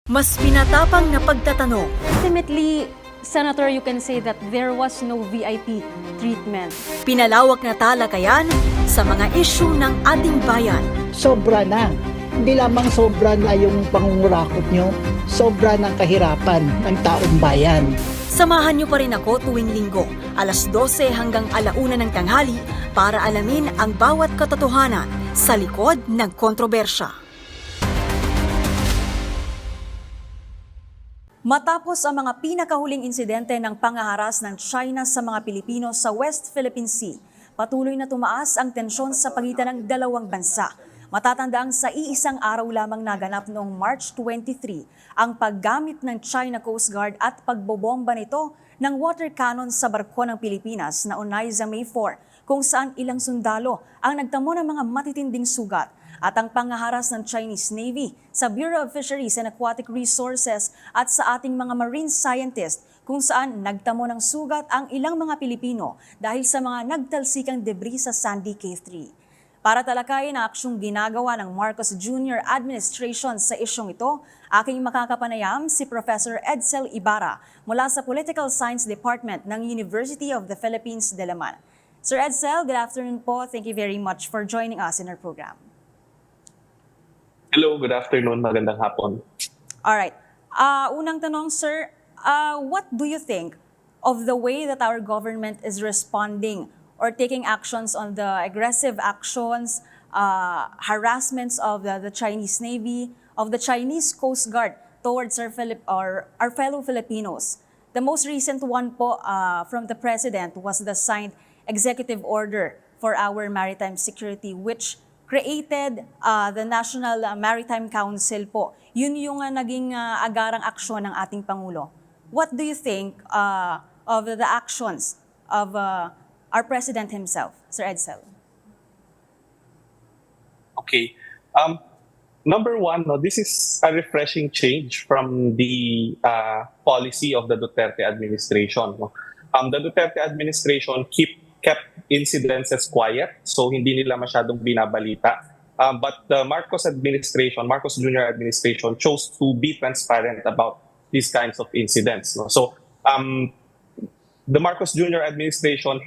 Mas pinatapang na pagtatanong. Ultimately, Senator, you can say that there was no VIP treatment. Pinalawak na talakayan sa mga isyu ng ating bayan. Sobra na. Hindi lamang sobra na yung pangungurakot nyo, sobra ng kahirapan ng taong bayan. Samahan niyo pa rin ako tuwing linggo, alas 12 hanggang alauna ng tanghali para alamin ang bawat katotohanan sa likod ng kontrobersya. Matapos ang mga pinakahuling insidente ng pangha-harass ng China sa mga Pilipino sa West Philippine Sea, patuloy na tumaas ang tensyon sa pagitan ng dalawang bansa. Matatandaang sa iisang araw lamang naganap noong March 23 ang paggamit ng China Coast Guard at pagbobomba nito ng water cannon sa barko ng Pilipinas na unay sa May 4, kung saan ilang sundalo ang nagtamo ng mga matitinding sugat. At ang pangha-harass ng Chinese Navy sa Bureau of Fisheries and Aquatic Resources at sa ating mga marine scientists, kung saan nagtamo ng sugat ang ilang mga Pilipino dahil sa mga nagtalsikang debris sa Sandy K3. Para talakayin ang aksyong ginagawa ng Marcos Jr. Administration sa isyong ito, aking makakapanayam si Professor Edcel Ibarra mula sa Political Science Department ng University of the Philippines Diliman. Sir Edcel, good afternoon po. Thank you very much for joining us in our program. Hello, good afternoon. Magandang hapon. Alright. Unang tanong, sir, what do you think of the way that our government is responding or taking actions on the aggressive actions, harassments of the Chinese Navy, of the Chinese Coast Guard towards our fellow Filipinos? The most recent one po from the President was the signed executive order for our maritime security, which created the National Maritime Council po. Yun yung naging agarang aksyon ng ating Pangulo. What do you think of the actions of our President himself, Sir Edcel? Okay. Number one, this is a refreshing change from the policy of the Duterte administration. The Duterte administration kept incidences quiet, so hindi nila masyadong binabalita. But the Marcos Jr. administration chose to be transparent about these kinds of incidents. So the Marcos Jr. administration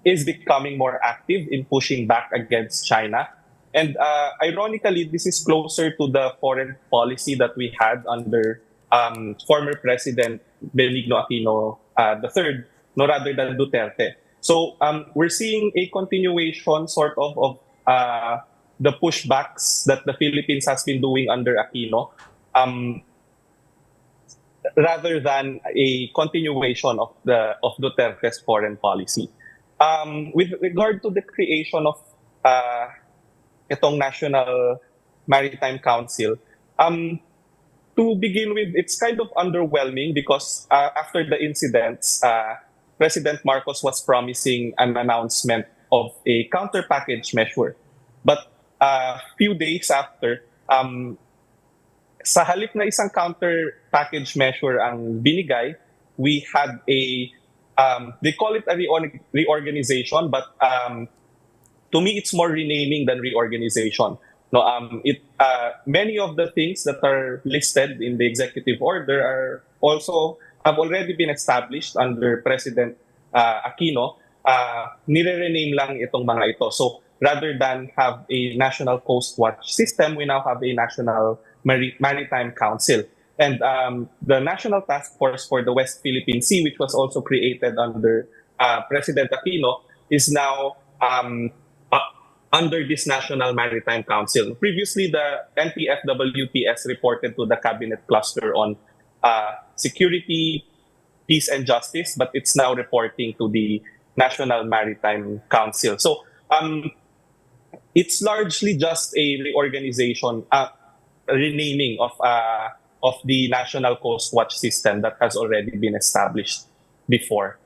is becoming more active in pushing back against China. And ironically, this is closer to the foreign policy that we had under former President Benigno Aquino III, rather than Duterte. So we're seeing a continuation sort of the pushbacks that the Philippines has been doing under Aquino, rather than a continuation of Duterte's foreign policy. With regard to the creation of itong National Maritime Council, to begin with, it's kind of underwhelming because after the incidents, President Marcos was promising an announcement of a counter-package measure. But a few days after, sa halip na isang counter-package measure ang binigay, we had they call it a reorganization, but to me, it's more renaming than reorganization. No, many of the things that are listed in the executive order have already been established under President Aquino. Nire-rename lang itong mga ito. So rather than have a National Coast Watch system, we now have a National Maritime Council. And the National Task Force for the West Philippine Sea, which was also created under President Aquino, is now under this National Maritime Council. Previously, the NPFWTS reported to the Cabinet Cluster on security, peace, and justice, but it's now reporting to the National Maritime Council. So it's largely just a reorganization, renaming of the National Coast Watch system that has already been established before.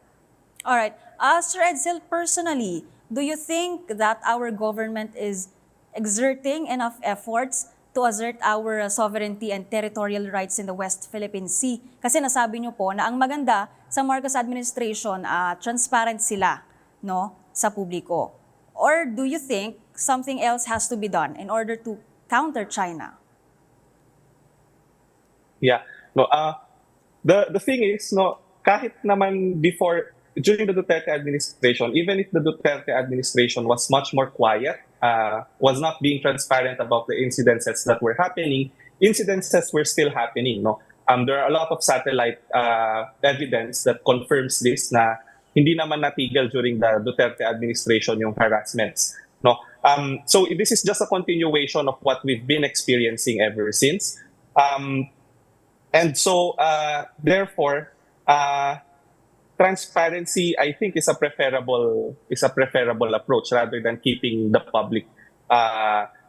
All right. Sir Edcel, personally, do you think that our government is exerting enough efforts to assert our sovereignty and territorial rights in the West Philippine Sea? Kasi nasabi niyo po na ang maganda sa Marcos administration, transparent sila, no, sa publiko. Or do you think something else has to be done in order to counter China? Yeah. No, the thing is, no, kahit naman before, during the Duterte administration, even if the Duterte administration was much more quiet, was not being transparent about the incidences that were happening, incidences were still happening. No, there are a lot of satellite evidence that confirms this na hindi naman natigil during the Duterte administration yung harassments. No, so this is just a continuation of what we've been experiencing ever since. And so, therefore, transparency, I think, is a preferable approach rather than keeping the public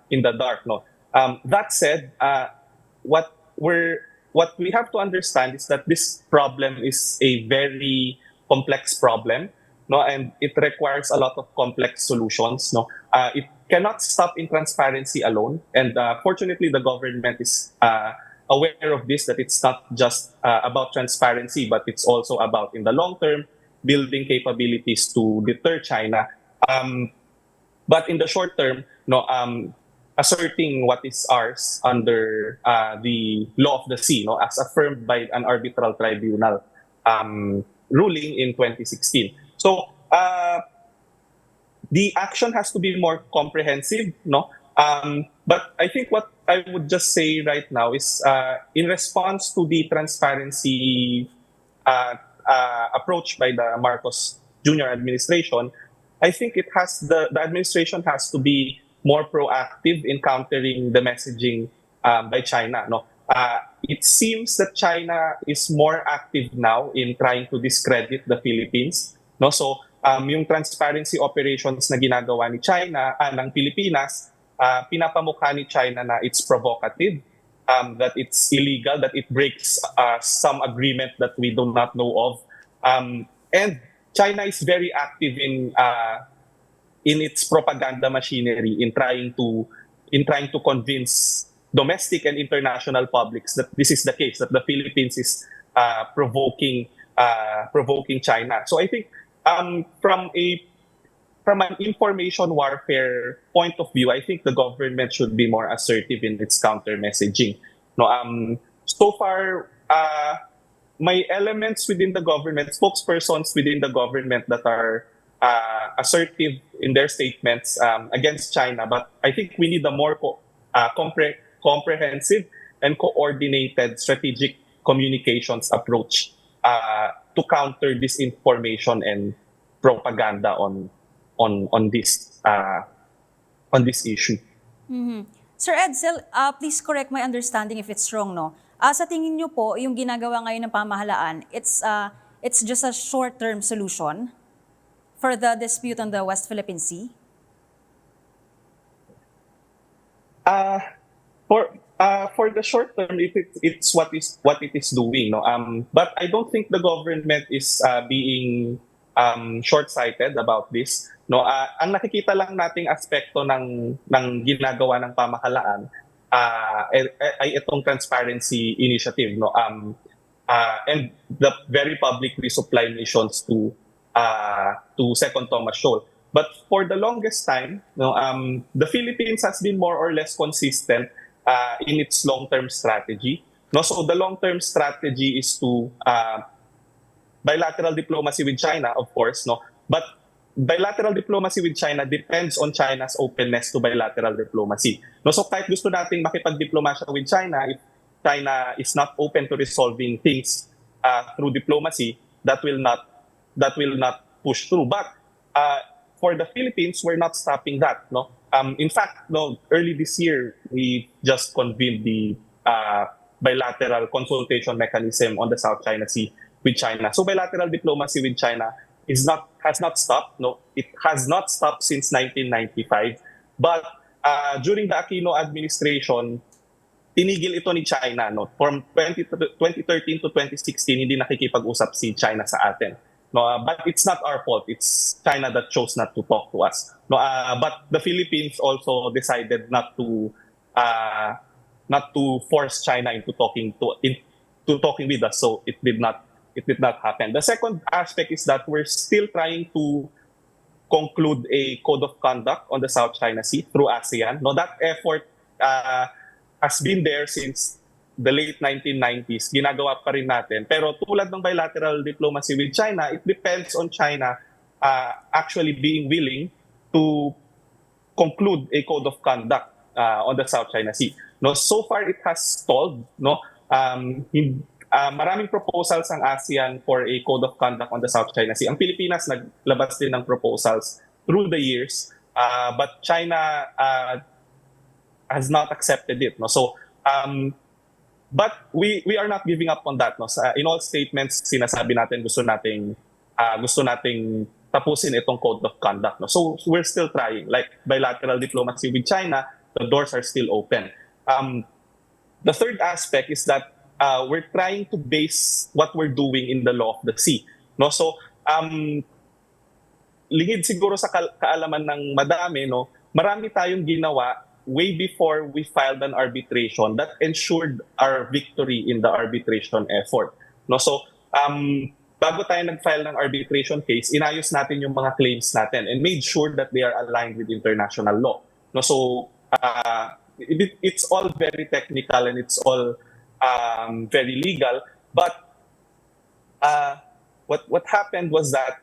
in the dark. No, that said, what we have to understand is that this problem is a very complex problem, no, and it requires a lot of complex solutions. No, it cannot stop in transparency alone, and fortunately, the government is aware of this, that it's not just about transparency, but it's also about, in the long term, building capabilities to deter China. But in the short term, no, asserting what is ours under the law of the sea, no, as affirmed by an arbitral tribunal ruling in 2016. So the action has to be more comprehensive, no. But I think what I would just say right now is, in response to the transparency approach by the Marcos Jr. administration, I think the administration has to be more proactive in countering the messaging by China. No, it seems that China is more active now in trying to discredit the Philippines. No, so yung transparency operations na ginagawa ni China, ng Pilipinas, pinapamukha ni China na it's provocative, that it's illegal, that it breaks some agreement that we do not know of. And China is very active in its propaganda machinery in trying to convince domestic and international publics that this is the case, that the Philippines is provoking China. So I think from an information warfare point of view, I think the government should be more assertive in its counter messaging. No, so far, may elements within the government, spokespersons within the government that are assertive in their statements against China, but I think we need a more comprehensive and coordinated strategic communications approach to counter disinformation and propaganda on this issue. Mhm. Sir Edcel, please correct my understanding if it's wrong, no? Sa tingin niyo po, yung ginagawa ngayon ng pamahalaan, it's just a short-term solution for the dispute on the West Philippine Sea? For the short term, it's what it is doing, no. But I don't think the government is being short-sighted about this, no. Ang nakikita lang nating aspekto ng ginagawa ng pamahalaan ay itong transparency initiative, no. And the very publicly supplied missions to Second Thomas Shoal. But for the longest time, no, the Philippines has been more or less consistent in its long-term strategy. No, so the long-term strategy is to bilateral diplomacy with China, of course, no. But bilateral diplomacy with China depends on China's openness to bilateral diplomacy. No, so kahit gusto nating makipagdiplomasya with China, if China is not open to resolving things through diplomacy, that will not push through. But for the Philippines, we're not stopping that, no. In fact, no, early this year, we just convened the bilateral consultation mechanism on the South China Sea with China. So bilateral diplomacy with China has not stopped. No, it has not stopped since 1995. But during the Aquino administration, tinigil ito ni China. No, from 2013 to 2016, hindi nakikipag-usap si China sa atin. No, but it's not our fault. It's China that chose not to talk to us. No, but the Philippines also decided not to force China into talking with us. So it did not happen. The second aspect is that we're still trying to conclude a code of conduct on the South China Sea through ASEAN. No, that effort has been there since the late 1990s, ginagawa pa rin natin. Pero tulad ng bilateral diplomacy with China, it depends on China actually being willing to conclude a code of conduct on the South China Sea. No, so far it has stalled. No, maraming proposals ang ASEAN for a code of conduct on the South China Sea. Ang Pilipinas naglabas din ng proposals through the years, but China has not accepted it. No, so but we are not giving up on that. No, in all statements sinasabi natin gusto nating tapusin itong code of conduct. No, so we're still trying. Like bilateral diplomacy with China, the doors are still open. The third aspect is that we're trying to base what we're doing in the law of the sea. No, so lingid siguro sa kaalaman ng madami, no, marami tayong ginawa way before we filed an arbitration that ensured our victory in the arbitration effort. No, so bago tayo nag-file ng arbitration case, inayos natin yung mga claims natin and made sure that they are aligned with international law. No, so it's all very technical and it's all very legal, but what happened was that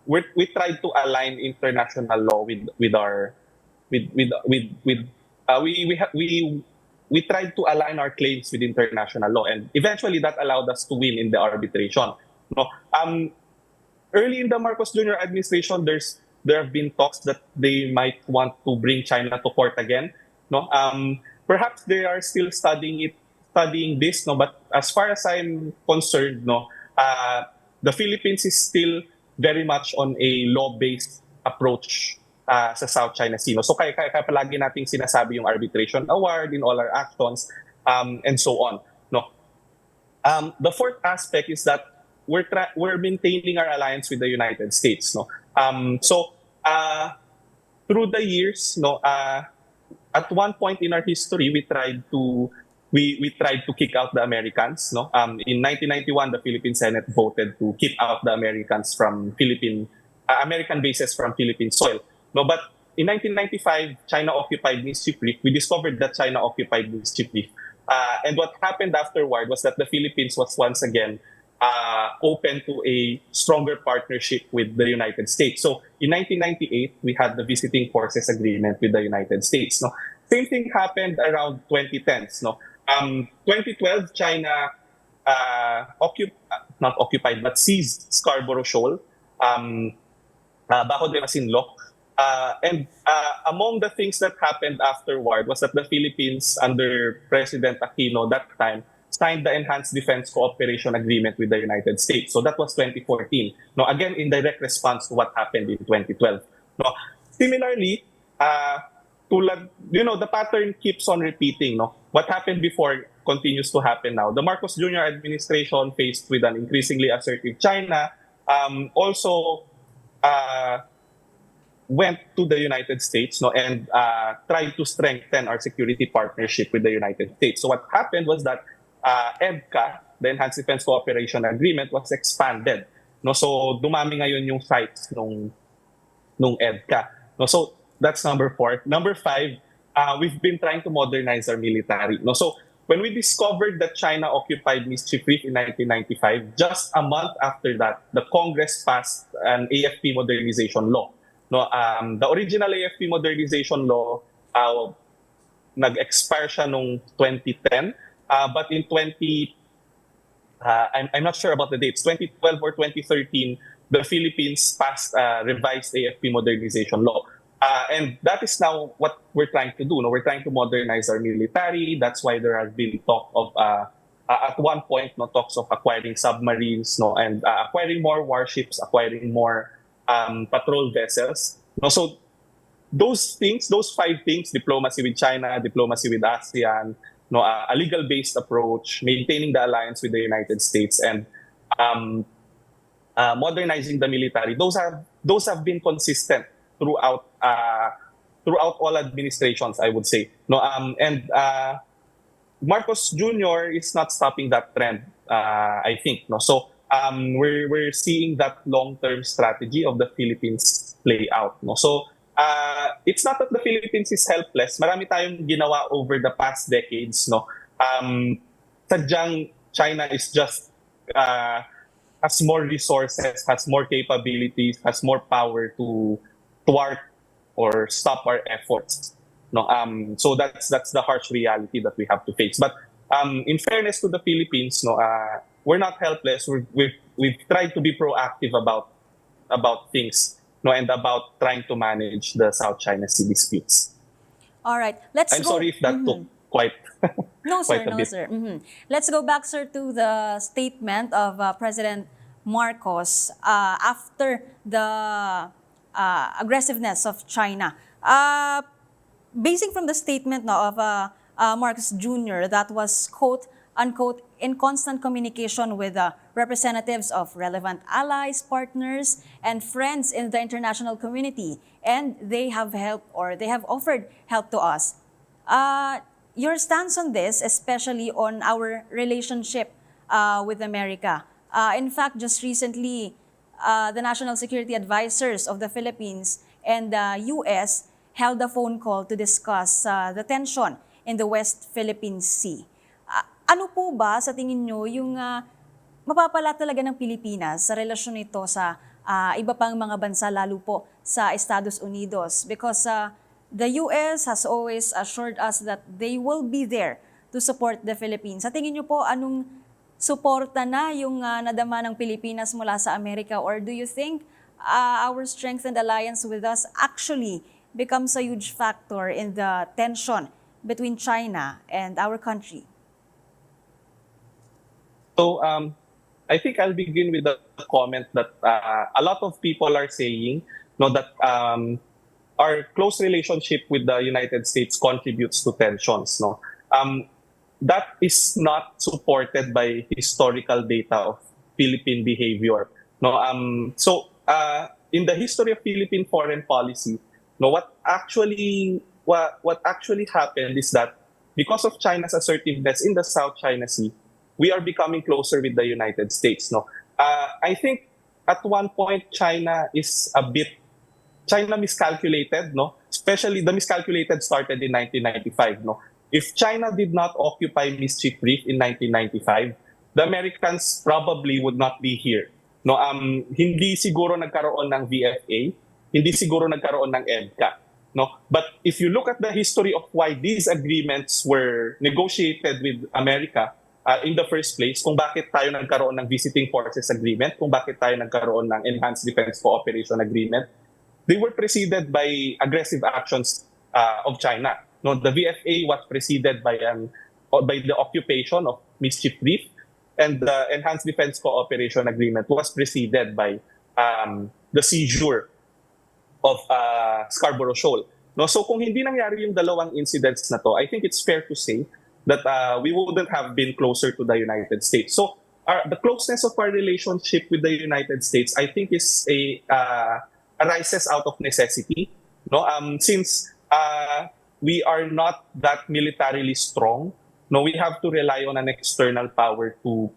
we tried to align international law we tried to align our claims with international law, and eventually that allowed us to win in the arbitration. No, early in the Marcos Jr. administration, there have been talks that they might want to bring China to court again. No, perhaps they are still studying this. No, but as far as I'm concerned, no, the Philippines is still very much on a law-based approach sa South China Sea. No? So kaya palagi nating sinasabi yung arbitration award in all our actions and so on. No, the fourth aspect is that we're maintaining our alliance with the United States. No, so through the years, no, at one point in our history, we tried to kick out the Americans. No, in 1991, the Philippine Senate voted to kick out the Americans from American bases from Philippine soil. No, but in 1995, China occupied Mischief Reef. We discovered that China occupied Mischief Reef. And what happened afterward was that the Philippines was once again open to a stronger partnership with the United States. So in 1998, we had the Visiting Forces Agreement with the United States. No, same thing happened around 2010s. No, 2012, China not occupied but seized Scarborough Shoal, Bajo de Masinloc. And among the things that happened afterward was that the Philippines, under President Aquino that time, signed the Enhanced Defense Cooperation Agreement with the United States. So that was 2014. No, again, in direct response to what happened in 2012. No, similarly, the pattern keeps on repeating. No, what happened before continues to happen now. The Marcos Jr. administration, faced with an increasingly assertive China, also went to the United States, no, and tried to strengthen our security partnership with the United States. So what happened was that EDCA, the Enhanced Defense Cooperation Agreement, was expanded. No, so dumami ngayon yung sites nung EDCA. No, so that's number 4. Number 5, we've been trying to modernize our military. No, so when we discovered that China occupied Mischief Reef in 1995, just a month after that, the Congress passed an AFP modernization law. No, the original AFP modernization law nag-expire siya nung 2010, but in I'm not sure about the dates, 2012 or 2013, the Philippines passed a revised AFP modernization law. And that is now what we're trying to do. No? We're trying to modernize our military. That's why there has been talk of, at one point, no, talks of acquiring submarines, no, and acquiring more warships, acquiring more patrol vessels. No, so those 5 things, diplomacy with China, diplomacy with ASEAN, no, a legal-based approach, maintaining the alliance with the United States, and modernizing the military, those have been consistent throughout all administrations, I would say. No, and Marcos Jr. is not stopping that trend, I think. No, so we're seeing that long-term strategy of the Philippines play out. No, so it's not that the Philippines is helpless. Marami tayong ginawa over the past decades, no, sadyang China is just has more resources, has more capabilities, has more power to thwart or stop our efforts. No, so that's the harsh reality that we have to face. But in fairness to the Philippines, no, we're not helpless. We've tried to be proactive about things, no, and about trying to manage the South China Sea disputes. All right, let's I'm go. sorry if that took quite No, sir. quite a No, bit. sir. Let's go back, sir, to the statement of President Marcos after the aggressiveness of China. Basing from the statement of Marcos Jr. that was, quote, unquote, in constant communication with representatives of relevant allies, partners, and friends in the international community, and they have helped or they have offered help to us. Your stance on this, especially on our relationship with America. In fact, just recently, the National Security Advisors of the Philippines and the U.S. held a phone call to discuss the tension in the West Philippine Sea. Ano po ba sa tingin nyo yung mapapala talaga ng Pilipinas sa relasyon nito sa iba pang mga bansa, lalo po sa Estados Unidos? Because the US has always assured us that they will be there to support the Philippines. Sa tingin nyo po, anong suporta na yung nadama ng Pilipinas mula sa Amerika? Or do you think our strengthened alliance with us actually becomes a huge factor in the tension between China and our country? So I think I'll begin with the comment that a lot of people are saying, no, that our close relationship with the United States contributes to tensions. No, that is not supported by historical data of Philippine behavior. No, so in the history of Philippine foreign policy, no, what actually happened is that because of China's assertiveness in the South China Sea, we are becoming closer with the United States. No, I think at one point China miscalculated. No, especially the miscalculated started in 1995. No, if China did not occupy Mischief Reef in 1995, the Americans probably would not be here. No, hindi siguro nagkaroon ng VFA, hindi siguro nagkaroon ng EDCA. No, but if you look at the history of why these agreements were negotiated with America, in the first place, kung bakit tayo nagkaroon ng Visiting Forces Agreement, kung bakit tayo nagkaroon ng Enhanced Defense Cooperation Agreement, they were preceded by aggressive actions of China. No, the VFA was preceded by the occupation of Mischief Reef, and the Enhanced Defense Cooperation Agreement was preceded by the seizure of Scarborough Shoal. No, so kung hindi nangyari yung dalawang incidents na to, I think it's fair to say that we wouldn't have been closer to the United States. So the closeness of our relationship with the United States, I think, is arises out of necessity. No, since we are not that militarily strong, no, we have to rely on an external power to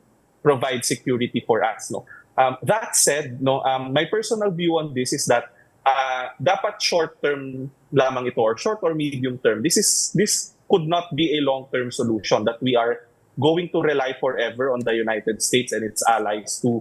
provide security for us. No, that said, no, my personal view on this is that dapat short term lamang ito, or short or medium term. This could not be a long-term solution that we are going to rely forever on the United States and its allies to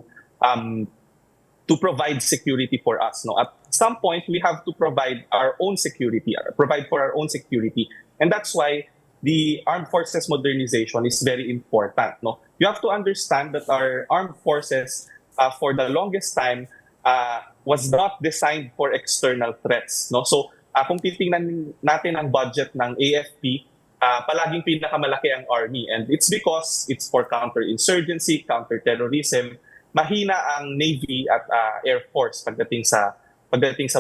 provide security for us. No, at some point we have to provide our own security, provide for our own security, and that's why the armed forces modernization is very important. No, you have to understand that our armed forces, for the longest time, was not designed for external threats. No, so kung titingnan natin ang budget ng AFP, palaging pinakamalaki ang army, and it's because it's for counterinsurgency, counterterrorism. Mahina ang Navy at Air Force pagdating sa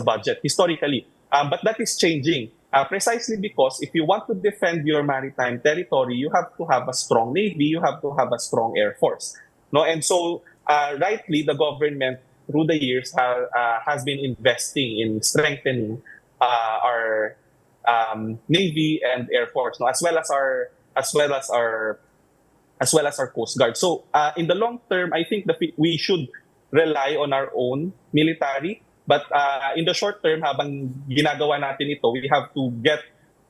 budget historically. But that is changing precisely because if you want to defend your maritime territory, you have to have a strong Navy, you have to have a strong Air Force. No, and so rightly the government through the years has been investing in strengthening our Navy and Air Force, no, as well as our Coast Guard. So in the long term, I think we should rely on our own military. But in the short term, habang ginagawa natin ito, we have to get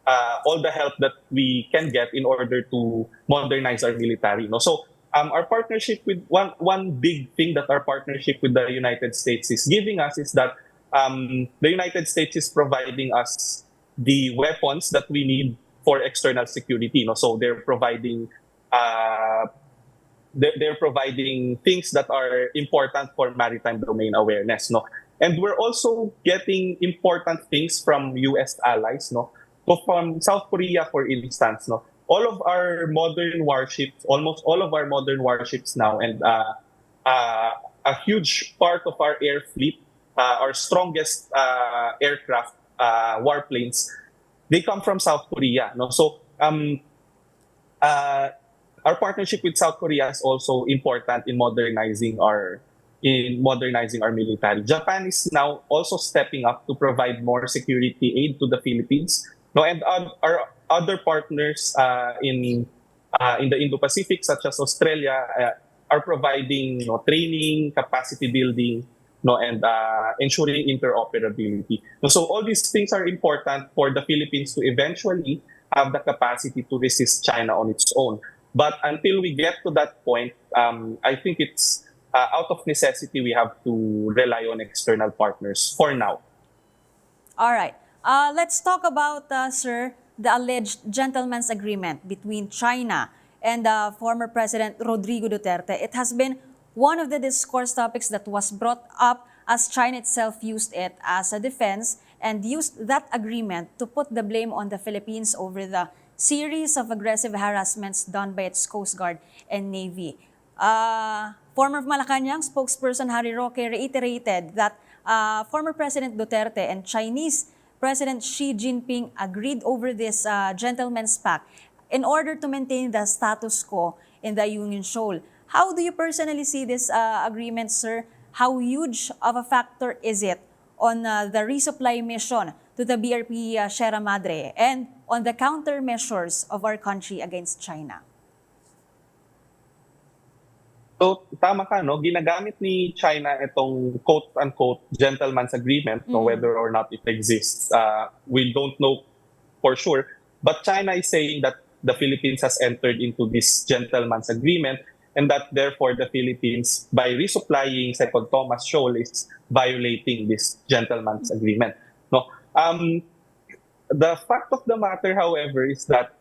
all the help that we can get in order to modernize our military. No? So our partnership with one big thing that our partnership with the United States is giving us is that the United States is providing us the weapons that we need for external security. No? So they're providing things that are important for maritime domain awareness. No? And we're also getting important things from US allies. No? So from South Korea, for instance, no? All of our modern warships, almost all of our modern warships now, and a huge part of our air fleet, our strongest aircraft, warplanes, they come from South Korea. No? So our partnership with South Korea is also important in modernizing our military. Japan is now also stepping up to provide more security aid to the Philippines. No, and our other partners in the Indo-Pacific, such as Australia, are providing training, capacity building, and ensuring interoperability. So all these things are important for the Philippines to eventually have the capacity to resist China on its own. But until we get to that point, I think it's out of necessity we have to rely on external partners for now. All right. Let's talk about, sir, the alleged gentleman's agreement between China and former President Rodrigo Duterte. It has been one of the discourse topics that was brought up as China itself used it as a defense and used that agreement to put the blame on the Philippines over the series of aggressive harassments done by its Coast Guard and Navy. Former Malacanang spokesperson Harry Roque reiterated that former President Duterte and Chinese President Xi Jinping agreed over this gentleman's pact in order to maintain the status quo in the Union Shoal. How do you personally see this agreement, sir? How huge of a factor is it on the resupply mission to the BRP Madre and on the countermeasures of our country against China? So tama ka, no? Ginagamit ni China itong quote-unquote gentleman's agreement, no, whether or not it exists. We don't know for sure. But China is saying that the Philippines has entered into this gentleman's agreement and that therefore the Philippines, by resupplying Second Thomas Shoal, is violating this gentleman's agreement. No? The fact of the matter, however, is that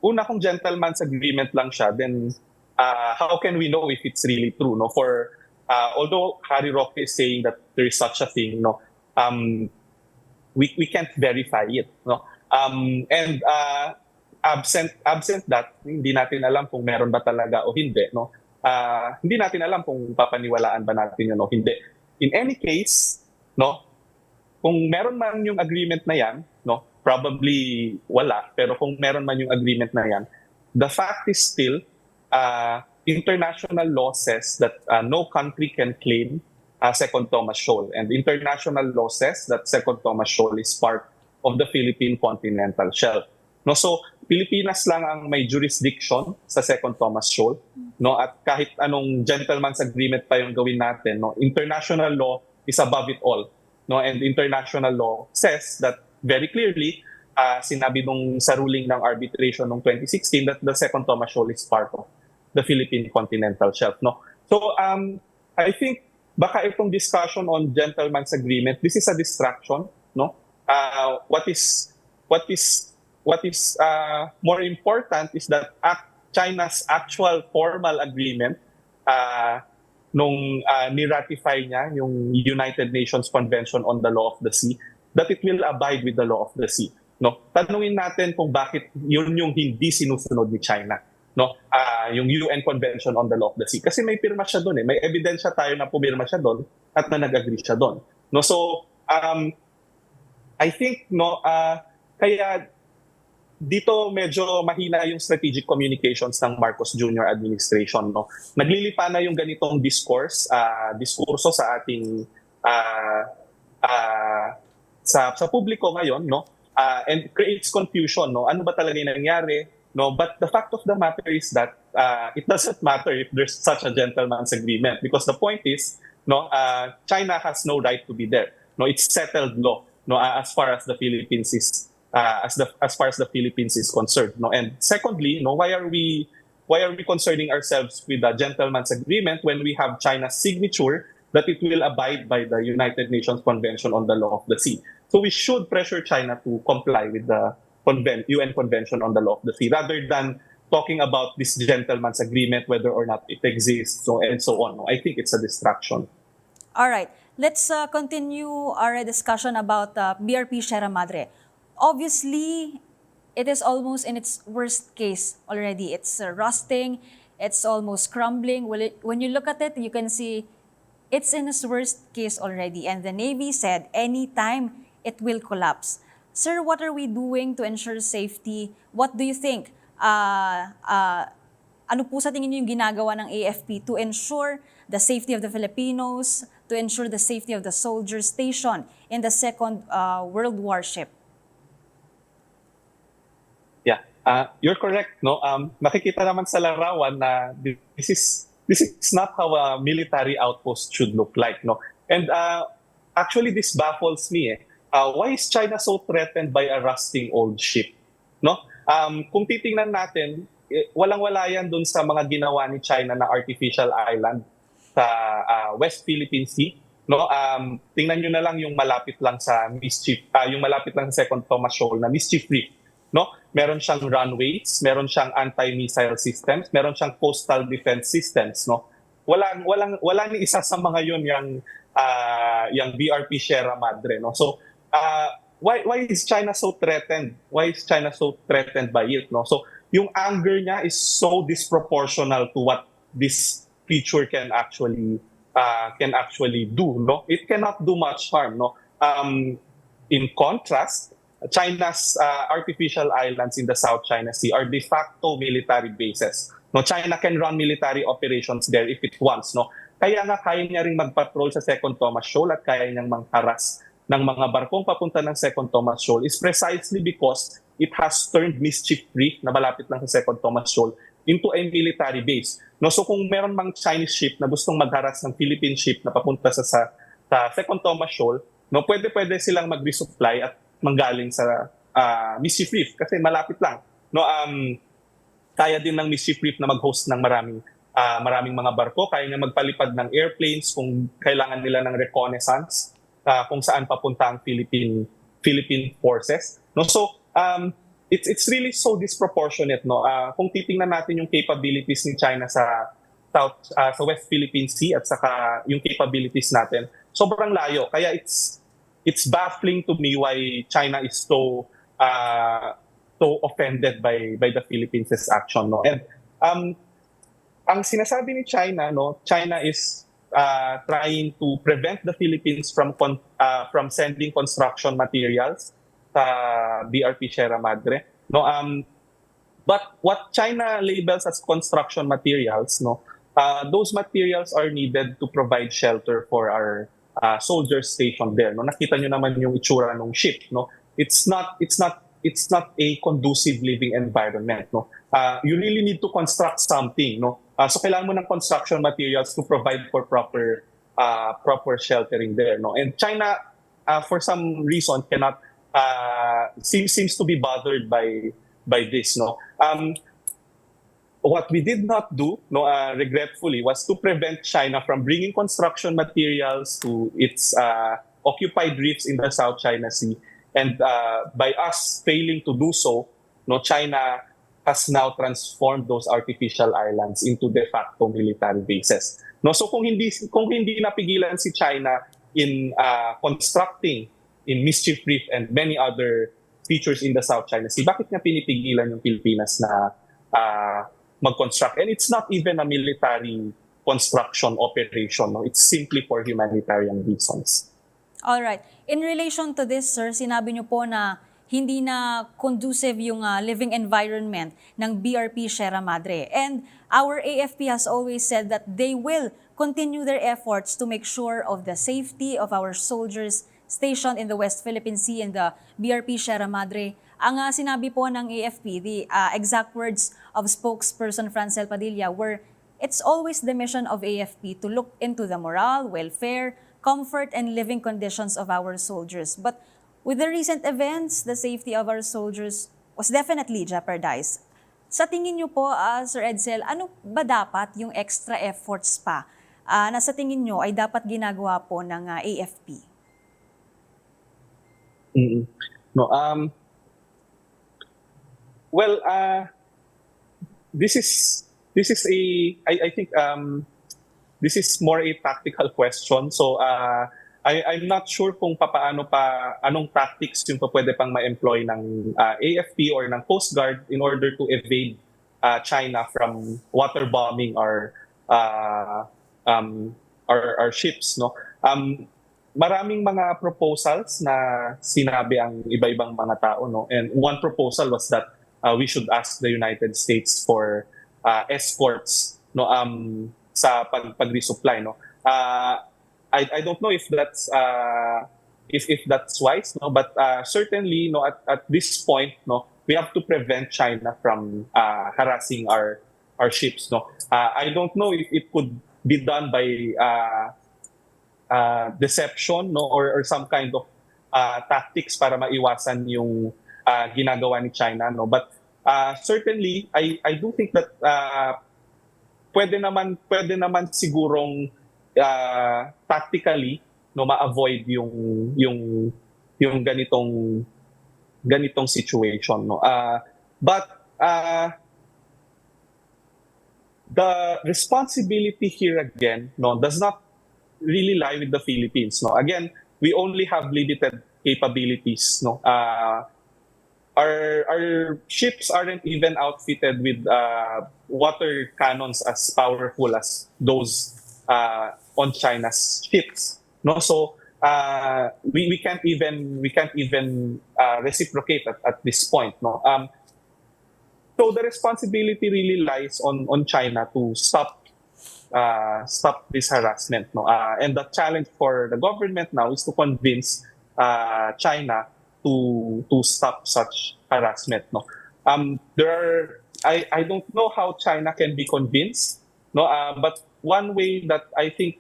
una kung gentleman's agreement lang siya, then how can we know if it's really true? No, for although Harry Roque is saying that there is such a thing, no, we can't verify it. No, and absent that, hindi natin alam kung meron ba talaga o hindi. No, hindi natin alam kung papaniwalaan ba natin yun o hindi. In any case, no, kung meron man yung agreement na yan, no, probably wala. Pero kung meron man yung agreement na yan, the fact is still international law says that no country can claim Second Thomas Shoal. And international law says that Second Thomas Shoal is part of the Philippine continental shelf. No, so Pilipinas lang ang may jurisdiction sa Second Thomas Shoal. No, at kahit anong gentleman's agreement pa yung gawin natin, no, international law is above it all. No, and international law says that very clearly, sinabi nung sa ruling ng arbitration noong 2016 that the Second Thomas Shoal is part of the Philippine continental shelf. No, so I think baka itong discussion on gentleman's agreement, this is a distraction. No, what is more important is that China's actual formal agreement nung ni-ratify niya yung United Nations Convention on the Law of the Sea, that it will abide with the law of the sea. No, tanungin natin kung bakit yun yung hindi sinusunod ni China. No, yung UN Convention on the Law of the Sea. Kasi may pirma siya doon, may ebidensya tayo na pumirma siya doon at na nag-agree siya doon. No, so I think kaya dito medyo mahina yung strategic communications ng Marcos Jr. administration. No, naglilipa na yung ganitong diskurso sa ating sa publiko ngayon, no, and creates confusion. No, ano ba talaga yung nangyari? No, but the fact of the matter is that it doesn't matter if there's such a gentleman's agreement, because the point is, no, China has no right to be there. No, it's settled law. No, as far as the Philippines is as far as the Philippines is concerned. No, and secondly, no, why are we concerning ourselves with the gentleman's agreement when we have China's signature that it will abide by the United Nations Convention on the Law of the Sea? So we should pressure China to comply with the UN Convention on the Law of the Sea rather than talking about this gentleman's agreement, whether or not it exists, so and so on. I think it's a distraction. All right, let's continue our discussion about BRP Sierra Madre. Obviously, it is almost in its worst case already. It's rusting, it's almost crumbling. When you look at it, you can see it's in its worst case already. And the Navy said anytime it will collapse. Sir, what are we doing to ensure safety? What do you think? Ano po sa tingin niyo yung ginagawa ng AFP to ensure the safety of the Filipinos, to ensure the safety of the soldiers stationed in the Second World War ship? Yeah, you're correct. No, nakikita naman sa larawan na this is not how a military outpost should look like. No, and actually this baffles me. Why is China so threatened by a rusting old ship? No, kung titingnan natin, walang-wala yan dun sa mga ginawa ni China na artificial island sa West Philippine Sea. No, tingnan nyo na lang yung malapit lang sa yung malapit lang sa Second Thomas Shoal na Mischief Reef. No, meron siyang runways, meron siyang anti-missile systems, meron siyang coastal defense systems. No, wala ni isa sa mga yun yung BRP Sierra Madre. No, so why is China so threatened? Why is China so threatened by it? No, so yung anger niya is so disproportional to what this creature can actually do. No, it cannot do much harm. No, in contrast, China's artificial islands in the South China Sea are de facto military bases. No, China can run military operations there if it wants. No, kaya nga kaya niya ring magpatrol sa Second Thomas Shoal at kaya niyang mangharas ng mga barkong papunta ng Second Thomas Shoal is precisely because it has turned Mischief Reef na malapit lang sa Second Thomas Shoal into a military base. No, so kung meron mang Chinese ship na gustong magharas ng Philippine ship na papunta sa Second Thomas Shoal, no, pwede silang mag-resupply at manggaling sa Mischief Reef kasi malapit lang. No, kaya din ng Mischief Reef na mag-host ng maraming mga barko, kaya niya magpalipad ng airplanes kung kailangan nila ng reconnaissance kung saan papunta ang Philippine forces. No, so it's really so disproportionate. No, kung titingnan natin yung capabilities ni China sa West Philippine Sea at saka yung capabilities natin, sobrang layo. Kaya it's baffling to me why China is so offended by the Philippines' action. No, and ang sinasabi ni China, no, China is trying to prevent the Philippines from sending construction materials sa BRP Sierra Madre. No, but what China labels as construction materials, no, those materials are needed to provide shelter for our soldiers stationed there. No, nakita nyo naman yung itsura ng ship. No, it's not a conducive living environment. No, you really need to construct something. No, so kailangan mo ng construction materials to provide for proper sheltering there. No, and China for some reason cannot seems to be bothered by this. No, what we did not do, no, regretfully, was to prevent China from bringing construction materials to its occupied reefs in the South China Sea. And by us failing to do so, no, China has now transformed those artificial islands into de facto military bases. No, so kung hindi napigilan si China in constructing in Mischief Reef and many other features in the South China Sea, bakit niya pinipigilan yung Pilipinas na mag-construct? And it's not even a military construction operation. No? It's simply for humanitarian reasons. All right. In relation to this, sir, sinabi niyo po na hindi na conducive yung living environment ng BRP Sierra Madre. And our AFP has always said that they will continue their efforts to make sure of the safety of our soldiers stationed in the West Philippine Sea and the BRP Sierra Madre. Ang sinabi po ng AFP, the exact words of spokesperson Francel Padilla were, it's always the mission of AFP to look into the morale, welfare, comfort, and living conditions of our soldiers. But With the recent events, the safety of our soldiers was definitely jeopardized. Sa tingin niyo po, Sir Edcel, ano ba dapat yung extra efforts pa na sa tingin niyo ay dapat ginagawa po ng AFP? Mm-mm. No, well, this is a I think this is more a tactical question. So I'm not sure kung anong tactics yung pwede pang ma-employ ng AFP or ng Coast Guard in order to evade China from waterbombing our ships, no. Maraming mga proposals na sinabi ang iba-ibang mga tao, no. And one proposal was that we should ask the United States for escorts, no, sa pag-resupply, no. I don't know if that's wise, no, but certainly, no, at this point, no, we have to prevent China from harassing our ships, no. I don't know if it could be done by deception, no, or some kind of tactics para maiwasan yung ginagawa ni China, no. But certainly I do think that pwede naman sigurong tactically, no, ma-avoid yung ganitong situation, no. But the responsibility here again, no, does not really lie with the Philippines, no. Again, we only have limited capabilities, no. Our ships aren't even outfitted with water cannons as powerful as those on China's ships, no. So we can't even reciprocate at this point, no. So the responsibility really lies on China to stop this harassment, no. And the challenge for the government now is to convince China to stop such harassment, no. I don't know how China can be convinced, no. But one way that I think,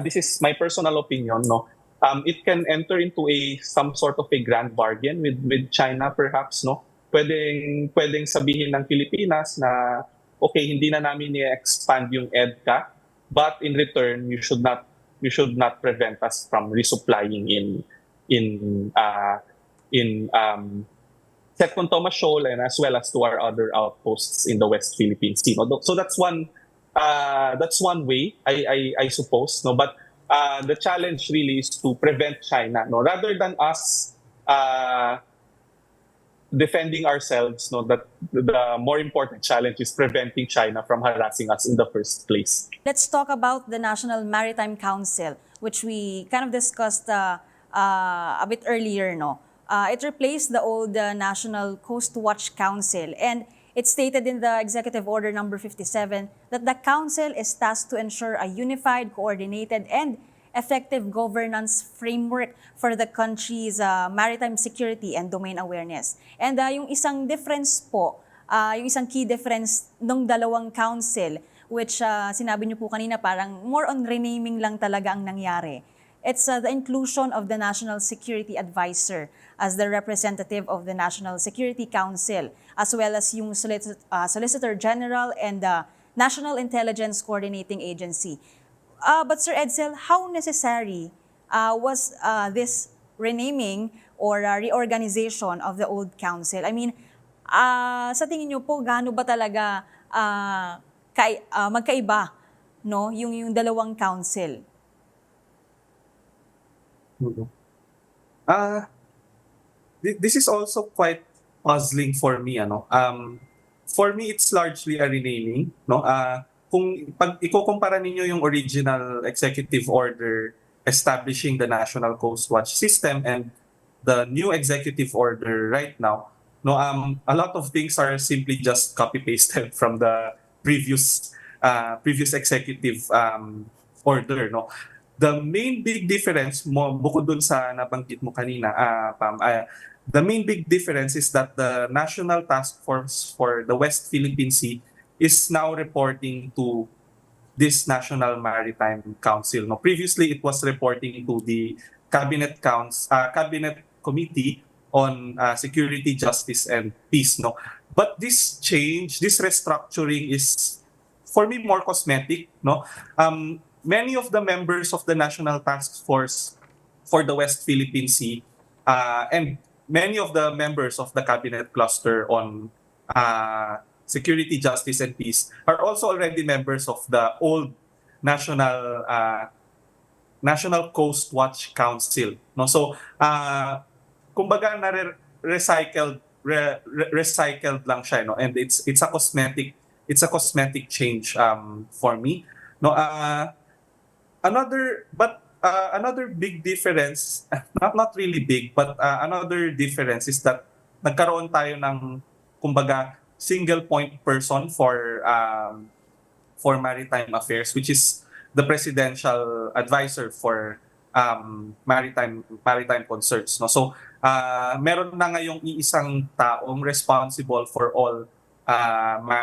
this is my personal opinion, no, it can enter into some sort of a grand bargain with China, perhaps, no. Pwedeng sabihin ng Pilipinas na okay, hindi na namin i-expand yung EDCA, but in return you should not prevent us from resupplying in Second Thomas Shoal and as well as to our other outposts in the West Philippine Sea. So that's one way, I suppose, no. But the challenge really is to prevent China, no, rather than us defending ourselves, no. That the more important challenge is preventing China from harassing us in the first place. Let's talk about the National Maritime Council, which we kind of discussed a bit earlier, no. It replaced the old National Coast Watch Council, and it stated in the Executive Order number 57 that the council is tasked to ensure a unified, coordinated, and effective governance framework for the country's maritime security and domain awareness. And yung isang difference po, yung isang key difference ng dalawang council, which sinabi niyo po kanina parang more on renaming lang talaga ang nangyari. It's the inclusion of the National Security Advisor as the representative of the National Security Council, as well as yung Solicitor General and the National Intelligence Coordinating Agency. But Sir Edcel, how necessary was this renaming or reorganization of the old council? I mean, sa tingin niyo po, gaano ba talaga magkaiba, no, yung dalawang council? This is also quite puzzling for me, ano. For me, it's largely a renaming, no. Kung pag ikukumpara ninyo yung original executive order establishing the National Coast Watch system and the new executive order right now, no, a lot of things are simply just copy pasted from the previous executive order, no. The main big difference mo, bukod dun sa nabanggit mo kanina, Pam, the main big difference is that the National Task Force for the West Philippine Sea is now reporting to this National Maritime Council. No, previously it was reporting to the Cabinet Committee on Security, Justice, and Peace. No, but this change, this restructuring is for me more cosmetic. No, many of the members of the National Task Force for the West Philippine Sea and many of the members of the cabinet cluster on security, justice, and peace are also already members of the old national National Coast Watch Council. No, so kumbaga na recycled lang siya, no, and it's a cosmetic change for me. No, another big difference, not really big, but another difference is that nagkaroon tayo ng kumbaga single point person for maritime affairs, which is the presidential advisor for maritime concerns. No, so meron na ngayong iisang taong responsible for all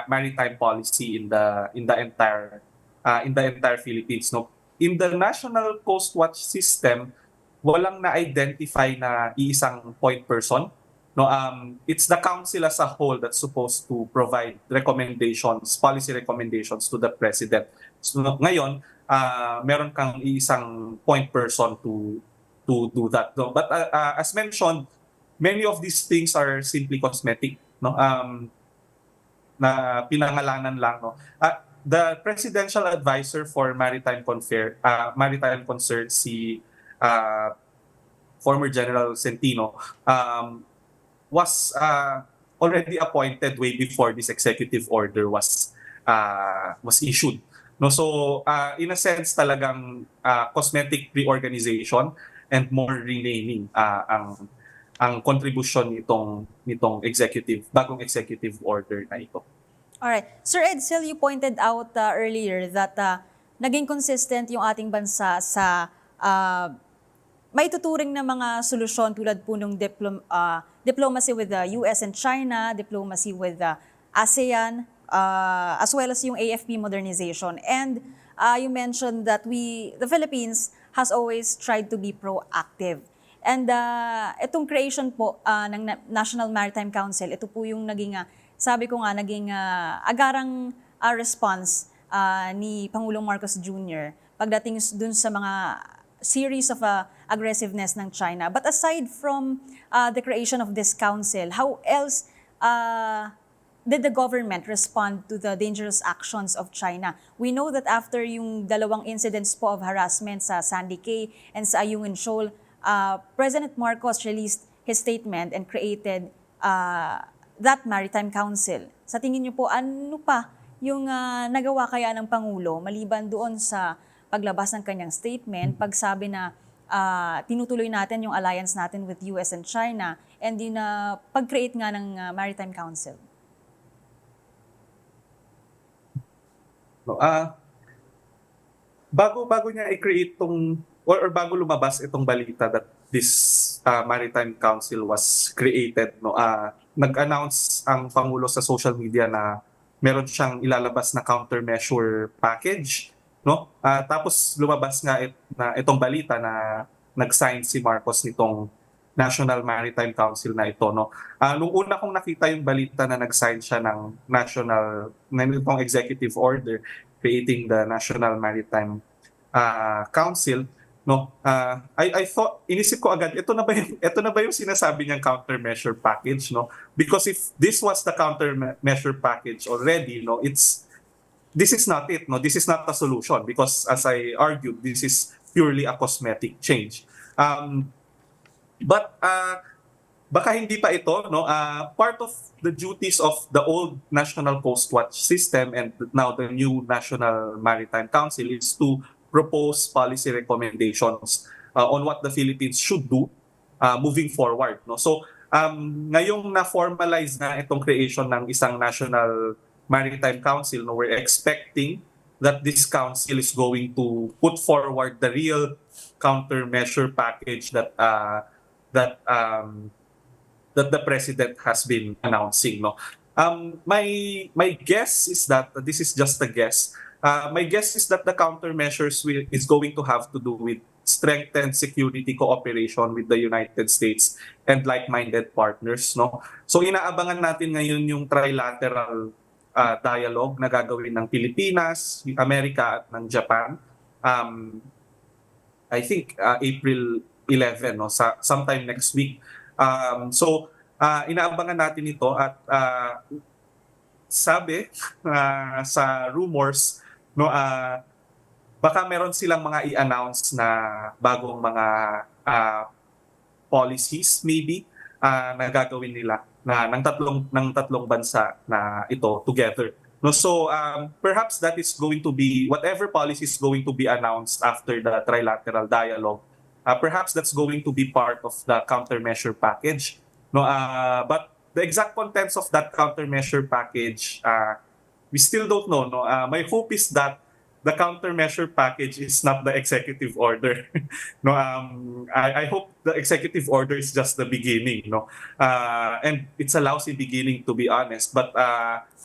maritime policy in the entire Philippines. No, in the National Coast Watch system, walang na-identify na iisang point person. No, it's the council as a whole that's supposed to provide recommendations, policy recommendations to the president. So ngayon, meron kang iisang point person to do that. No? But as mentioned, many of these things are simply cosmetic. No, na pinangalanan lang. No, the presidential advisor for maritime concerns, si former General Centino, was already appointed way before this executive order was issued. No, so in a sense talagang cosmetic reorganization and more renaming ang contribution nitong bagong executive order na ito. Alright. Sir Edcel, you pointed out earlier that naging consistent yung ating bansa sa may tuturing na mga solusyon tulad po ng diplomacy with the US and China, diplomacy with the ASEAN, as well as yung AFP modernization. And you mentioned that the Philippines has always tried to be proactive. And itong creation po ng National Maritime Council, ito po yung naging, sabi ko nga, naging agarang response ni Pangulong Marcos Jr. pagdating dun sa mga series of aggressiveness ng China. But aside from the creation of this council, how else did the government respond to the dangerous actions of China? We know that after yung dalawang incidents po of harassment sa Sandy Cay and sa Ayungin Shoal, President Marcos released his statement and created that Maritime Council. Sa tingin niyo po, ano pa yung nagawa kaya ng Pangulo maliban doon sa paglabas ng kanyang statement, pagsabi na tinutuloy natin yung alliance natin with US and China, and din pag-create nga ng Maritime Council? No, bago niya i-create tong or bago lumabas itong balita that this Maritime Council was created, no, nag-announce ang Pangulo sa social media na meron siyang ilalabas na countermeasure package, no? Tapos lumabas nga na itong balita na nag-sign si Marcos nitong National Maritime Council na ito, no. Nung una kong nakita yung balita na nag-sign siya ng nitong executive order creating the National Maritime Council, no. I thought, inisip ko agad, ito na ba yung sinasabi niyang countermeasure package, no? Because if this was the countermeasure package already, no, this is not it, no. This is not a solution because as I argued, this is purely a cosmetic change. But baka hindi pa ito, no? Part of the duties of the old National Coast Watch system and now the new National Maritime Council is to propose policy recommendations on what the Philippines should do moving forward, no? So ngayong na-formalize na itong creation ng isang National Maritime Council, no, we're expecting that this council is going to put forward the real countermeasure package that the president has been announcing, no. My guess is that this is just a guess. My guess is that the countermeasures is going to have to do with strengthen security cooperation with the United States and like-minded partners, no? So inaabangan natin ngayon yung trilateral dialogue na gagawin ng Pilipinas, Amerika at ng Japan. I think April 11, no, sometime next week. So inaabangan natin ito at sabi sa rumors, no, baka meron silang mga i-announce na bagong mga policies maybe na gagawin nila na ng tatlong bansa na ito together. No, so perhaps that is going to be whatever policy is going to be announced after the trilateral dialogue. Perhaps that's going to be part of the countermeasure package. No, but the exact contents of that countermeasure package, we still don't know. No, my hope is that the countermeasure package is not the executive order. No, I hope the executive order is just the beginning. No, and it's a lousy beginning, to be honest, but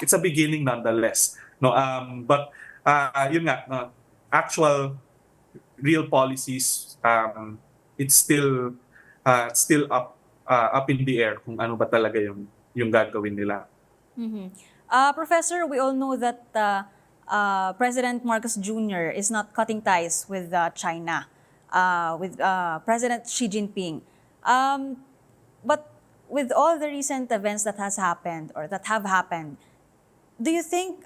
it's a beginning nonetheless. No, but yun nga, actual real policies, it's still up in the air kung ano ba talaga yung gagawin nila. Professor, we all know that President Marcos Jr. is not cutting ties with China, with President Xi Jinping. But with all the recent events that have happened, do you think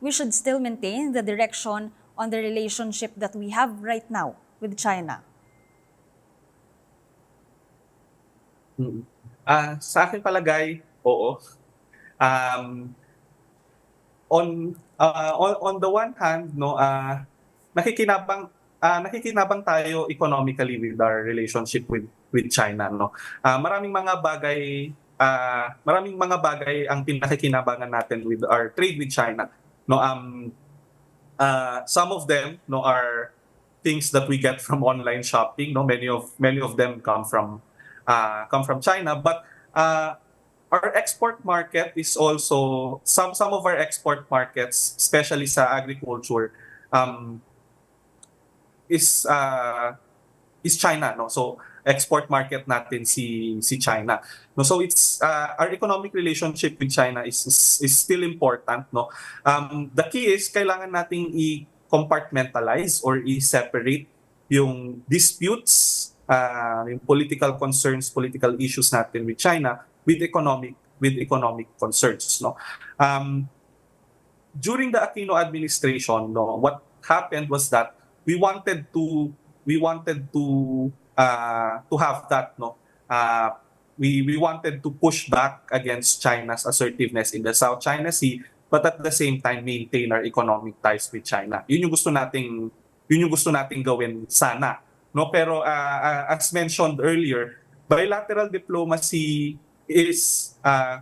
we should still maintain the direction on the relationship that we have right now with China? Sa akin palagay, oo. On the one hand, no, nakikinabang tayo economically with our relationship with China, no. Maraming mga bagay ang pinakikinabangan natin with our trade with China, no. Some of them, no, are things that we get from online shopping, no. Many of them come from China, but our export market is also some of our export markets, especially sa agriculture, is China, no. So export market natin si China, no. So it's our economic relationship with China is still important, no. The key is kailangan nating i-compartmentalize or i-separate yung disputes, yung political concerns, political issues natin with China with economic concerns, no. During the Aquino administration, no, what happened was that we wanted to have that, no. We wanted to push back against China's assertiveness in the South China Sea, but at the same time maintain our economic ties with China. Yun yung gusto nating gawin sana, no. Pero as mentioned earlier, bilateral diplomacy is sa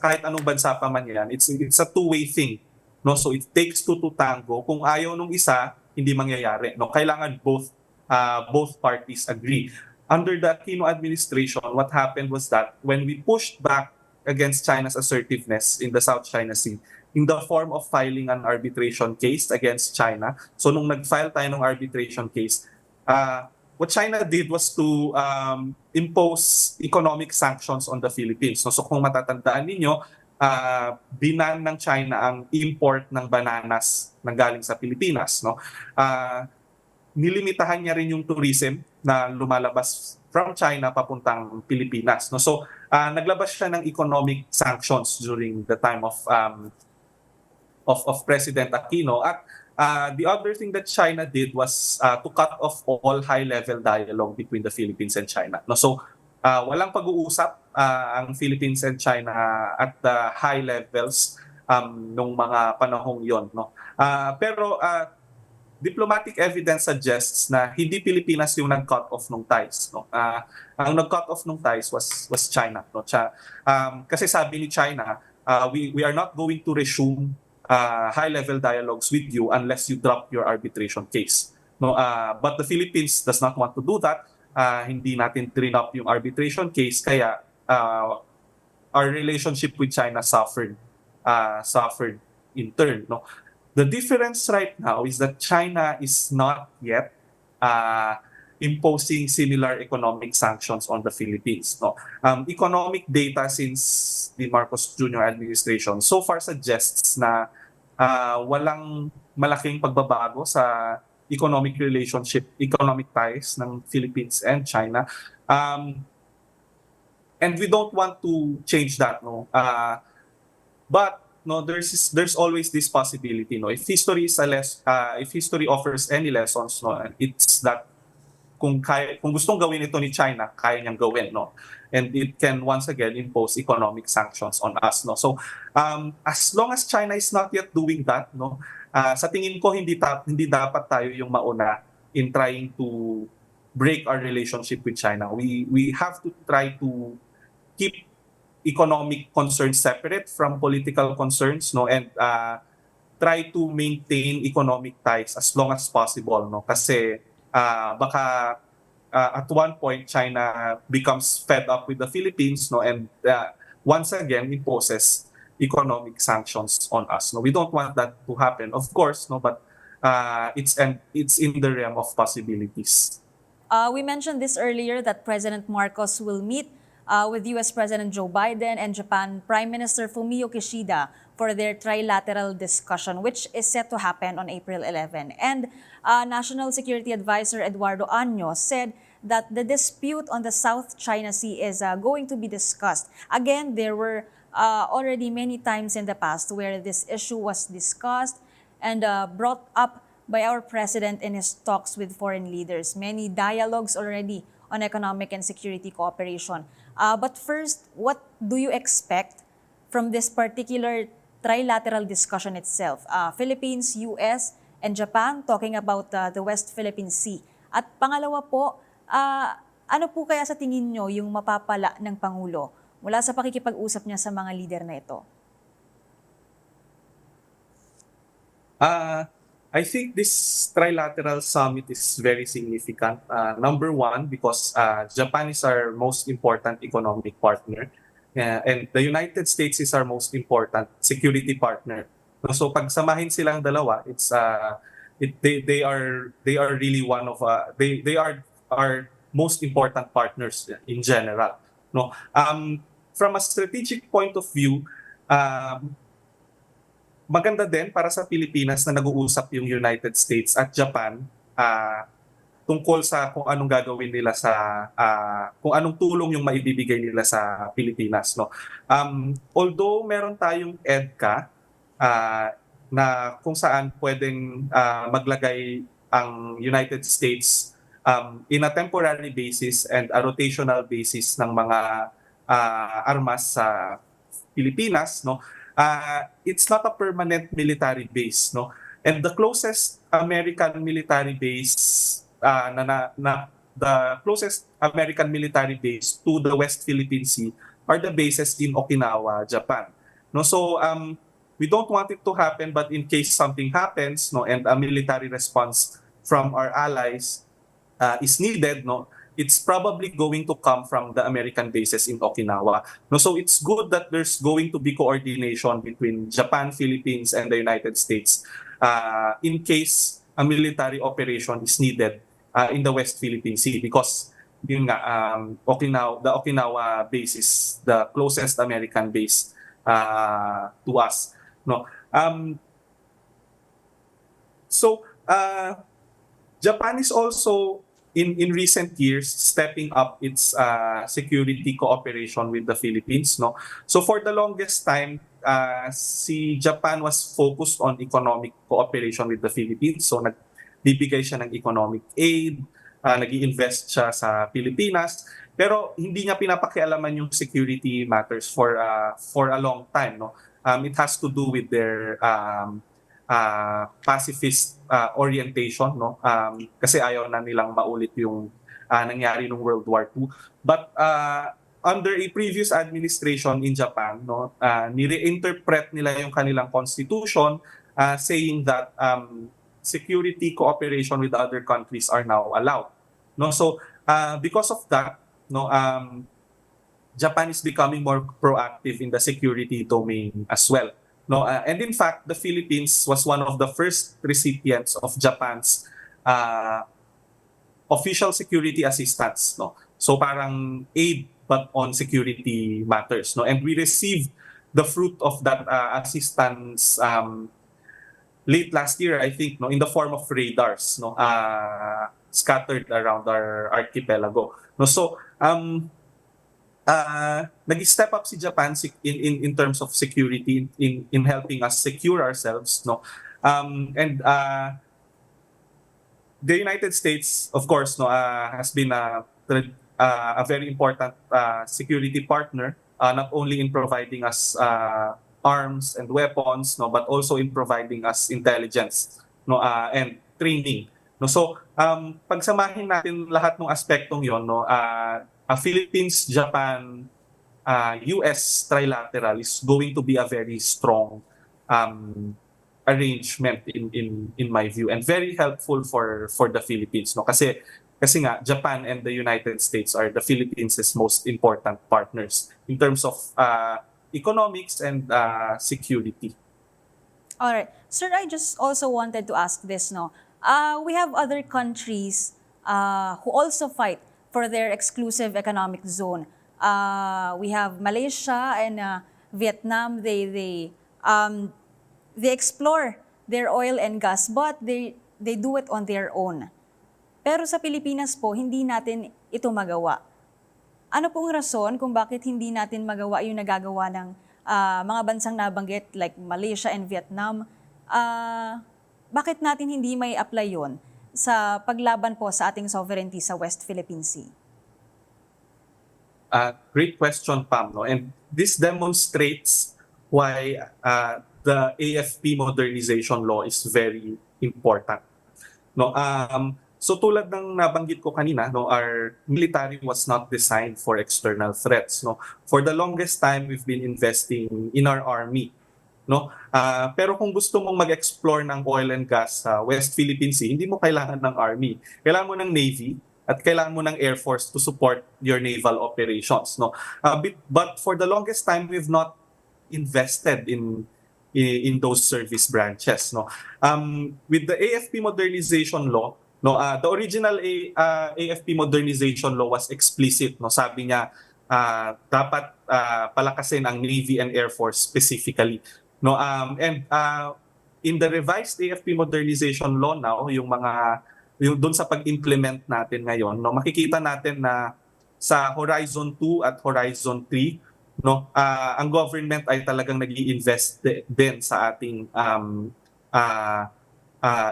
kahit anong bansa pa man yan, it's a two-way thing, no. So it takes two to tango. Kung ayaw nung isa, hindi mangyayari, no. Kailangan both parties agree. Under the Aquino administration, what happened was that when we pushed back against China's assertiveness in the South China Sea in the form of filing an arbitration case against China, so nung nag-file tayo ng arbitration case, what China did was to impose economic sanctions on the Philippines. So kung matatandaan ninyo, binan ng China ang import ng bananas na galing sa Pilipinas, no. Nilimitahan niya rin yung tourism na lumalabas from China papuntang Pilipinas, no. So naglabas siya ng economic sanctions during the time of President Aquino. At the other thing that China did was to cut off all high-level dialogue between the Philippines and China, no. So walang pag-uusap ang Philippines and China at the high levels nung mga panahong yon, no. Pero diplomatic evidence suggests na hindi Pilipinas yung nag-cut off ng ties, no. Ang nag-cut off ng ties was China, no. Kasi sabi ni China, we are not going to resume high-level dialogues with you unless you drop your arbitration case, no. But the Philippines does not want to do that. Hindi natin drop yung arbitration case, kaya our relationship with China suffered in turn, no. The difference right now is that China is not yet imposing similar economic sanctions on the Philippines. No, economic data since the Marcos Jr. administration so far suggests na walang malaking pagbabago sa economic ties ng Philippines and China. And we don't want to change that, no. But no, there's always this possibility, no. If history offers any lessons, no, it's that kung gustong gawin ito ni China, kaya niyang gawin, no. And it can once again impose economic sanctions on us, no. So as long as China is not yet doing that, no, sa tingin ko hindi dapat tayo yung mauna in trying to break our relationship with China. We have to try to keep economic concerns separate from political concerns, no, and try to maintain economic ties as long as possible, no, kasi baka at one point China becomes fed up with the Philippines, no, and once again imposes economic sanctions on us, no. We don't want that to happen, of course, no, but it's in the realm of possibilities. We mentioned this earlier that President Marcos will meet with US President Joe Biden and Japan Prime Minister Fumio Kishida for their trilateral discussion, which is set to happen on April 11. And National Security Advisor Eduardo Año said that the dispute on the South China Sea is going to be discussed. Again, there were already many times in the past where this issue was discussed and brought up by our president in his talks with foreign leaders. Many dialogues already on economic and security cooperation. But first, what do you expect from this particular trilateral discussion itself? Philippines, US, and Japan talking about the West Philippine Sea. At pangalawa po, ano po kaya sa tingin nyo yung mapapala ng Pangulo mula sa pakikipag-usap niya sa mga leader na ito? I think this trilateral summit is very significant. Number one, because Japan is our most important economic partner, and the United States is our most important security partner. So pagsamahin silang dalawa, they are really one of they are our most important partners in general. No, from a strategic point of view, maganda din para sa Pilipinas na nag-uusap yung United States at Japan tungkol sa kung anong gagawin nila kung anong tulong yung maibibigay nila sa Pilipinas, no. Although meron tayong EDCA na kung saan pwedeng maglagay ang United States in a temporary basis and a rotational basis ng mga armas sa Pilipinas, no. It's not a permanent military base, no. And the closest American military base the closest American military base to the West Philippine Sea are the bases in Okinawa, Japan. No, so we don't want it to happen, but in case something happens, no, and a military response from our allies is needed, no, it's probably going to come from the American bases in Okinawa. No, so it's good that there's going to be coordination between Japan, Philippines, and the United States in case a military operation is needed in the West Philippine Sea, because yun nga, the Okinawa base is the closest American base to us. No, so Japan is also in recent years stepping up its security cooperation with the Philippines, no. So for the longest time, si Japan was focused on economic cooperation with the Philippines. So nagbibigay siya ng economic aid, nag-i-invest siya sa Pilipinas, pero hindi niya pinapakialaman yung security matters for a long time, no. It has to do with their pacifist orientation, no, kasi ayaw na nilang maulit yung nangyari nung World War II. But under a previous administration in Japan, no, ni-reinterpret nila yung kanilang constitution, saying that security cooperation with other countries are now allowed, no. So because of that, no, Japan is becoming more proactive in the security domain as well. No, and in fact, the Philippines was one of the first recipients of Japan's official security assistance, no? So parang aid but on security matters, no? And we received the fruit of that assistance late last year, I think, no, in the form of radars, no, scattered around our archipelago. No, so nag-step up si Japan in terms of security in helping us secure ourselves, no. And the United States, of course, no, has been a very important security partner, not only in providing us arms and weapons, no, but also in providing us intelligence, no, and training. No, so pagsamahin natin lahat ng aspektong yon, no, Philippines, Japan, US trilateral is going to be a very strong arrangement in my view, and very helpful for the Philippines, no, kasi nga Japan and the United States are the Philippines' most important partners in terms of economics and security. All right. Sir, I just also wanted to ask this, no. We have other countries who also fight for their exclusive economic zone. We have Malaysia and Vietnam. They explore their oil and gas, but they do it on their own. Pero sa Pilipinas po, hindi natin ito magawa. Ano pong rason kung bakit hindi natin magawa yung nagagawa ng mga bansang nabanggit like Malaysia and Vietnam? Bakit natin hindi may apply yun sa paglaban po sa ating sovereignty sa West Philippine Sea? Great question, Pam. No? And this demonstrates why the AFP modernization law is very important. No, so tulad ng nabanggit ko kanina, no, our military was not designed for external threats. No, for the longest time we've been investing in our army. No, pero kung gusto mong mag-explore ng oil and gas sa West Philippine Sea, hindi mo kailangan ng army. Kailangan mo ng navy at kailangan mo ng air force to support your naval operations. No, but for the longest time we've not invested in those service branches. No, with the AFP modernization law, no, the original AFP modernization law was explicit. No, sabi niya dapat palakasin ang Navy and Air Force specifically. No, and in the revised AFP modernization law now, yung doon sa pag-implement natin ngayon, no, makikita natin na sa Horizon 2 at Horizon 3, no, ang government ay talagang nag-i-invest din sa ating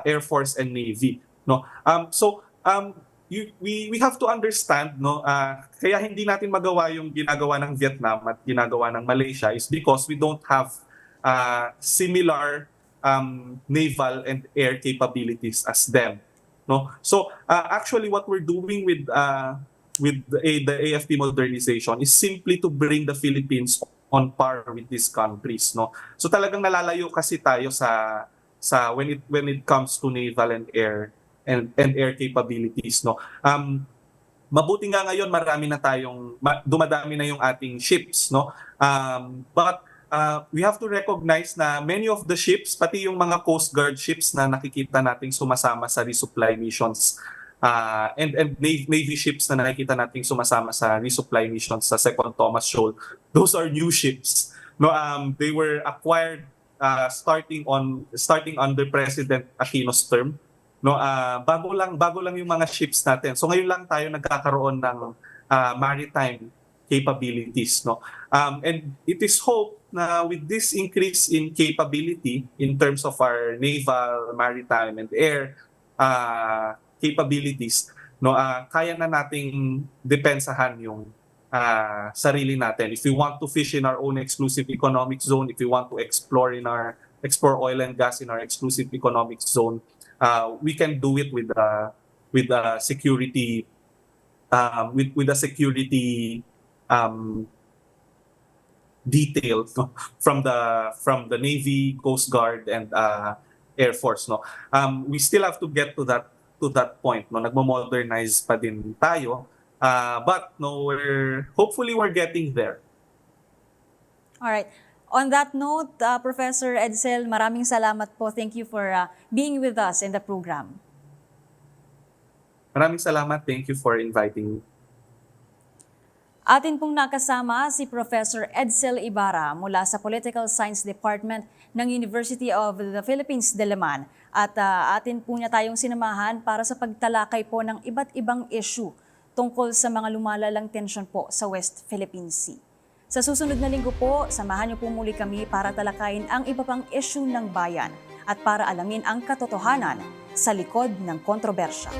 Air Force and Navy. No, we have to understand, no, kaya hindi natin magawa yung ginagawa ng Vietnam at ginagawa ng Malaysia is because we don't have similar naval and air capabilities as them. No, so actually what we're doing with the AFP modernization is simply to bring the Philippines on par with these countries. No, so talagang nalalayo kasi tayo sa when it comes to naval and air capabilities. No, mabuti nga ngayon marami na tayong dumadami na yung ating ships. No, but we have to recognize na many of the ships, pati yung mga Coast Guard ships na nakikita nating sumasama sa resupply missions, and Navy ships na nakikita nating sumasama sa resupply missions sa Second Thomas Shoal, those are new ships. No, they were acquired starting under President Aquino's term. No, bago lang yung mga ships natin. So ngayon lang tayo nagkakaroon ng maritime capabilities. No, and it is hoped na with this increase in capability in terms of our naval, maritime, and air capabilities, no, kaya na nating depensahan yung sarili natin. If we want to fish in our own exclusive economic zone, if we want to explore oil and gas in our exclusive economic zone, we can do it with a security detail, no, from the Navy, Coast Guard, and Air Force. No, we still have to get to that point. No, nagmo-modernize pa din tayo, but no, hopefully we're getting there. All right. On that note, Professor Edcel, maraming salamat po. Thank you for being with us in the program. Maraming salamat. Thank you for inviting me. Atin pong nakasama si Professor Edcel Ibarra mula sa Political Science Department ng University of the Philippines Diliman. At atin po niya tayong sinamahan para sa pagtalakay po ng iba't ibang issue tungkol sa mga lumalalang tensyon po sa West Philippine Sea. Sa susunod na linggo po, samahan niyo po muli kami para talakayin ang iba pang issue ng bayan at para alamin ang katotohanan sa likod ng kontrobersya.